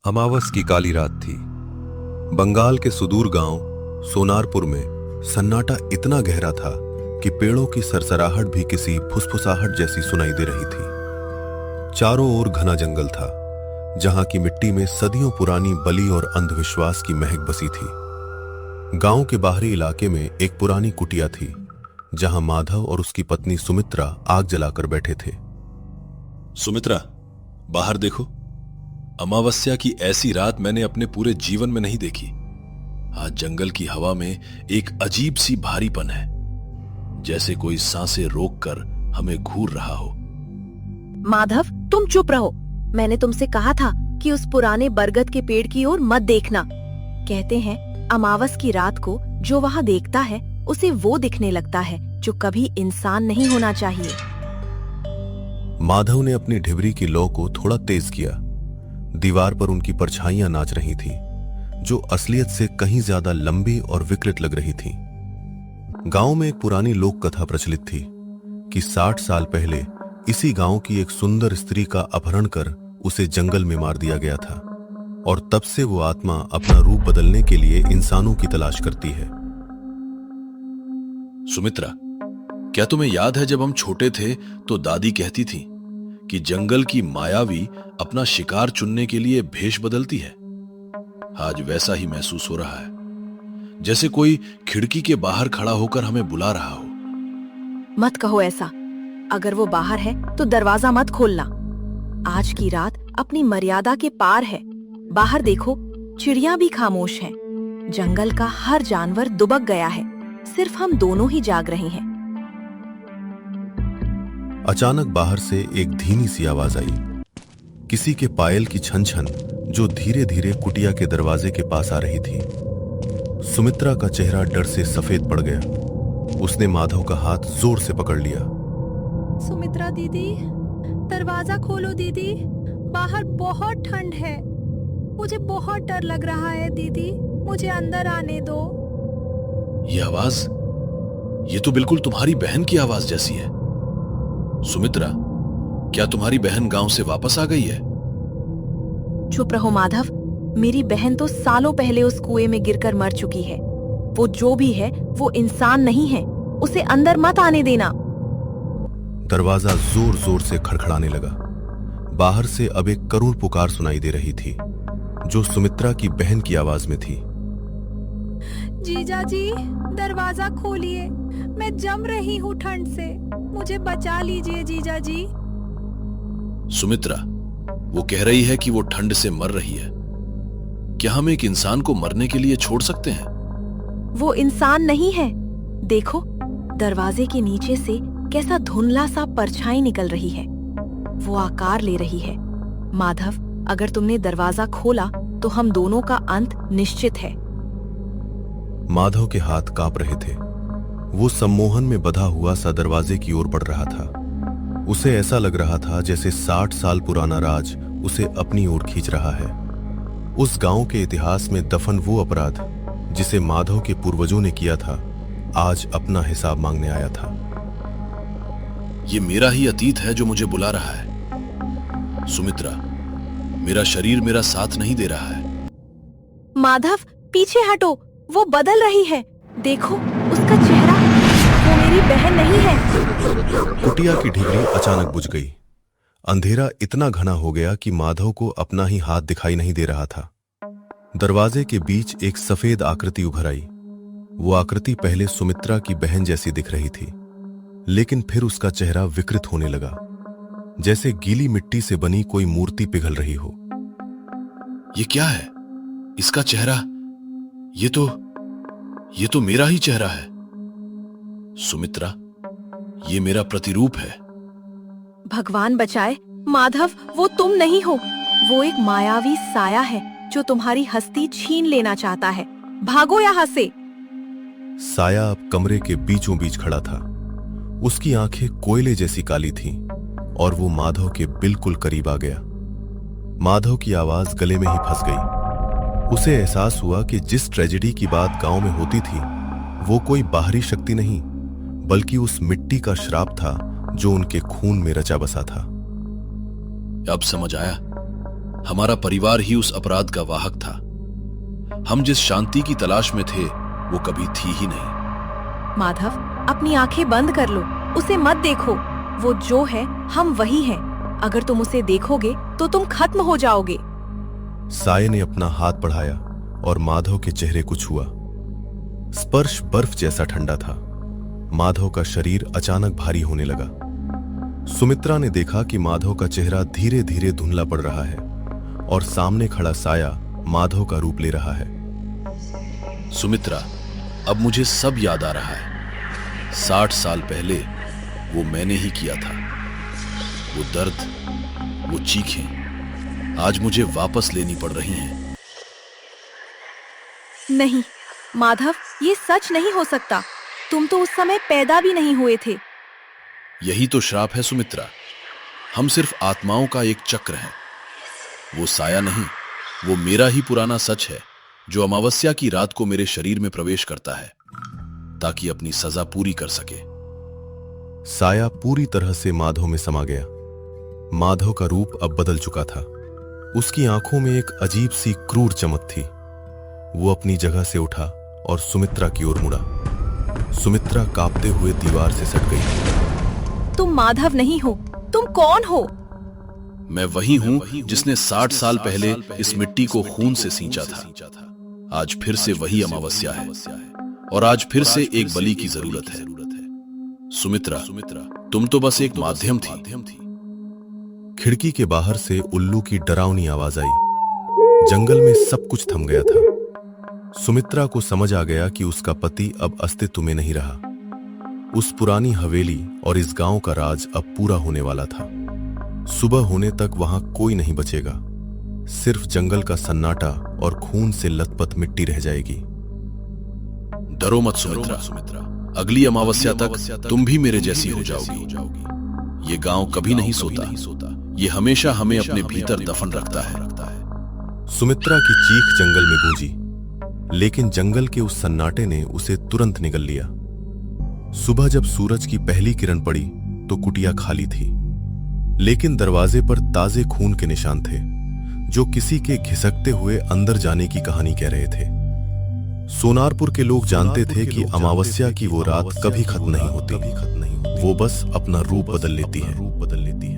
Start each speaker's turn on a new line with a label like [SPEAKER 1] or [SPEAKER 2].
[SPEAKER 1] अमावस की काली रात थी। बंगाल के सुदूर गांव सोनारपुर में सन्नाटा इतना गहरा था कि पेड़ों की सरसराहट भी किसी फुसफुसाहट जैसी सुनाई दे रही थी। चारों ओर घना जंगल था, जहां की मिट्टी में सदियों पुरानी बलि और अंधविश्वास की महक बसी थी। गांव के बाहरी इलाके में एक पुरानी कुटिया थी, जहां माधव और उसकी पत्नी सुमित्रा आग जलाकर बैठे थे।
[SPEAKER 2] सुमित्रा, बाहर देखो। अमावस्या की ऐसी रात मैंने अपने पूरे जीवन में नहीं देखी। आज जंगल की हवा में एक अजीब सी भारीपन है, जैसे कोई सांसें रोककर हमें घूर रहा हो।
[SPEAKER 3] माधव, तुम चुप रहो। मैंने तुमसे कहा था कि उस पुराने बरगद के पेड़ की ओर मत देखना। कहते हैं अमावस की रात को जो वहाँ देखता है उसे वो दिखने लगता है जो कभी इंसान नहीं होना चाहिए।
[SPEAKER 1] माधव ने अपनी ढिबरी की लौ को थोड़ा तेज किया। दीवार पर उनकी परछाइयां नाच रही थीं, जो असलियत से कहीं ज्यादा लंबी और विकृत लग रही थीं। गांव में एक पुरानी लोक कथा प्रचलित थी कि 60 साल पहले इसी गांव की एक सुंदर स्त्री का अपहरण कर उसे जंगल में मार दिया गया था, और तब से वो आत्मा अपना रूप बदलने के लिए इंसानों की तलाश करती है।
[SPEAKER 2] सुमित्रा, क्या तुम्हें याद है जब हम छोटे थे तो दादी कहती थी कि जंगल की मायावी अपना शिकार चुनने के लिए भेष बदलती है? आज वैसा ही महसूस हो रहा है, जैसे कोई खिड़की के बाहर खड़ा होकर हमें बुला रहा हो।
[SPEAKER 3] मत कहो ऐसा। अगर वो बाहर है तो दरवाजा मत खोलना। आज की रात अपनी मर्यादा के पार है। बाहर देखो, चिड़िया भी खामोश हैं। जंगल का हर जानवर दुबक गया है। सिर्फ हम दोनों ही जाग रहे हैं।
[SPEAKER 1] अचानक बाहर से एक धीमी सी आवाज आई, किसी के पायल की छन छन, जो धीरे धीरे कुटिया के दरवाजे के पास आ रही थी। सुमित्रा का चेहरा डर से सफेद पड़ गया। उसने माधव का हाथ जोर से पकड़ लिया।
[SPEAKER 4] सुमित्रा दीदी, दरवाजा खोलो दीदी। बाहर बहुत ठंड है। मुझे बहुत डर लग रहा है दीदी, मुझे अंदर आने दो।
[SPEAKER 2] ये आवाज, ये तो बिल्कुल तुम्हारी बहन की आवाज जैसी है। सुमित्रा, क्या तुम्हारी बहन गांव से वापस आ गई है?
[SPEAKER 3] चुप रहो माधव। मेरी बहन तो सालों पहले उस कुएं में गिरकर मर चुकी है। वो जो भी है वो इंसान नहीं है। उसे अंदर मत आने देना।
[SPEAKER 1] दरवाजा जोर जोर से खड़खड़ाने लगा। बाहर से अब एक करुण पुकार सुनाई दे रही थी, जो सुमित्रा की बहन की आवाज में थी।
[SPEAKER 4] जीजा जी, दरवाजा खोलिए। मैं जम रही हूँ ठंड से। मुझे बचा लीजिए जीजा जी।
[SPEAKER 2] सुमित्रा, वो कह रही है कि वो ठंड से मर रही है। क्या हम एक इंसान को मरने के लिए छोड़ सकते हैं?
[SPEAKER 3] वो इंसान नहीं है। देखो, दरवाजे के नीचे से कैसा धुंधला सा परछाई निकल रही है। वो आकार ले रही है। माधव, अगर तुमने दरवाजा खोला तो हम दोनों का अंत निश्चित है।
[SPEAKER 1] माधव के हाथ कांप रहे थे। वो सम्मोहन में बंधा हुआ सा दरवाजे की ओर बढ़ रहा था। उसे ऐसा लग रहा था जैसे 60 साल पुराना राज उसे अपनी ओर खींच रहा है। उस गांव के इतिहास में दफन वो अपराध जिसे माधव के पूर्वजों ने किया था, आज अपना हिसाब मांगने आया था।
[SPEAKER 2] ये मेरा ही अतीत है जो मुझे बुला रहा है। सुमित्रा, मेरा शरीर मेरा साथ नहीं दे रहा है।
[SPEAKER 3] माधव, पीछे हटो। वो बदल रही है। देखो, उसका चेहरा। वो मेरी बहन नहीं है।
[SPEAKER 1] कुटिया की ढिबरी अचानक बुझ गई। अंधेरा इतना घना हो गया कि माधव को अपना ही हाथ दिखाई नहीं दे रहा था। दरवाजे के बीच एक सफेद आकृति उभर आई। वो आकृति पहले सुमित्रा की बहन जैसी दिख रही थी, लेकिन फिर उसका चेहरा विकृत होने लगा, जैसे गीली मिट्टी से बनी कोई मूर्ति पिघल रही हो।
[SPEAKER 2] ये क्या है? इसका चेहरा, ये तो मेरा ही चेहरा है। सुमित्रा, ये मेरा प्रतिरूप है।
[SPEAKER 3] भगवान बचाए माधव, वो तुम नहीं हो। वो एक मायावी साया है जो तुम्हारी हस्ती छीन लेना चाहता है। भागो यहाँ से।
[SPEAKER 1] साया अब कमरे के बीचों बीच खड़ा था। उसकी आंखें कोयले जैसी काली थीं, और वो माधव के बिल्कुल करीब आ गया। माधव की आवाज गले में ही फंस गई। उसे एहसास हुआ कि जिस ट्रेजेडी की बात गांव में होती थी, वो कोई बाहरी शक्ति नहीं, बल्कि उस मिट्टी का श्राप था जो उनके खून में रचा बसा था।
[SPEAKER 2] अब समझ आया। हमारा परिवार ही उस अपराध का वाहक था। हम जिस शांति की तलाश में थे वो कभी थी ही नहीं।
[SPEAKER 3] माधव, अपनी आंखें बंद कर लो, उसे मत देखो। वो जो है हम वही हैं। अगर तुम उसे देखोगे तो तुम खत्म हो जाओगे।
[SPEAKER 1] साये ने अपना हाथ बढ़ाया और माधव के चेहरे को छुआ। स्पर्श बर्फ जैसा ठंडा था। माधव का शरीर अचानक भारी होने लगा। सुमित्रा ने देखा कि माधव का चेहरा धीरे धीरे धुंधला पड़ रहा है और सामने खड़ा साया माधव का रूप ले रहा है।
[SPEAKER 2] सुमित्रा, अब मुझे सब याद आ रहा है। 60 साल पहले वो मैंने ही किया था। वो दर्द, वो चीखें आज मुझे वापस लेनी पड़ रही हैं।
[SPEAKER 3] नहीं माधव, ये सच नहीं हो सकता। तुम तो उस समय पैदा भी नहीं हुए थे।
[SPEAKER 2] यही तो श्राप है सुमित्रा। हम सिर्फ आत्माओं का एक चक्र हैं। वो साया नहीं, वो मेरा ही पुराना सच है जो अमावस्या की रात को मेरे शरीर में प्रवेश करता है ताकि अपनी सजा पूरी कर सके।
[SPEAKER 1] साया पूरी तरह से माधव में समा गया। माधव का रूप अब बदल चुका था। उसकी आंखों में एक अजीब सी क्रूर चमक थी। वो अपनी जगह से उठा और सुमित्रा की ओर मुड़ा। सुमित्रा कांपते हुए दीवार से सट गई।
[SPEAKER 3] तुम माधव नहीं हो, तुम कौन हो?
[SPEAKER 2] मैं वही हूं जिसने 60 साल पहले इस मिट्टी को खून से सींचा था। आज फिर से वही अमावस्या है और आज फिर से एक बलि की जरूरत है। सुमित्रा, तुम तो बस एक माध्यम थी।
[SPEAKER 1] खिड़की के बाहर से उल्लू की डरावनी आवाज आई। जंगल में सब कुछ थम गया था। सुमित्रा को समझ आ गया कि उसका पति अब अस्तित्व में नहीं रहा। उस पुरानी हवेली और इस गांव का राज अब पूरा होने वाला था। सुबह होने तक वहां कोई नहीं बचेगा। सिर्फ जंगल का सन्नाटा और खून से लथपथ मिट्टी रह जाएगी।
[SPEAKER 2] डरो मत सुमित्रा, अगली अमावस्या तक तुम भी मेरे जैसी हो जाओगी। ये गांव कभी नहीं सोता। ये हमेशा हमें अपने भीतर दफन रखता है।
[SPEAKER 1] सुमित्रा की चीख जंगल में गूंजी, लेकिन जंगल के उस सन्नाटे ने उसे तुरंत निगल लिया। सुबह जब सूरज की पहली किरण पड़ी तो कुटिया खाली थी, लेकिन दरवाजे पर ताजे खून के निशान थे जो किसी के घिसकते हुए अंदर जाने की कहानी कह रहे थे। सोनारपुर के लोग जानते थे कि अमावस्या की वो रात कभी खत्म नहीं होती। वो बस अपना रूप बदल लेती है।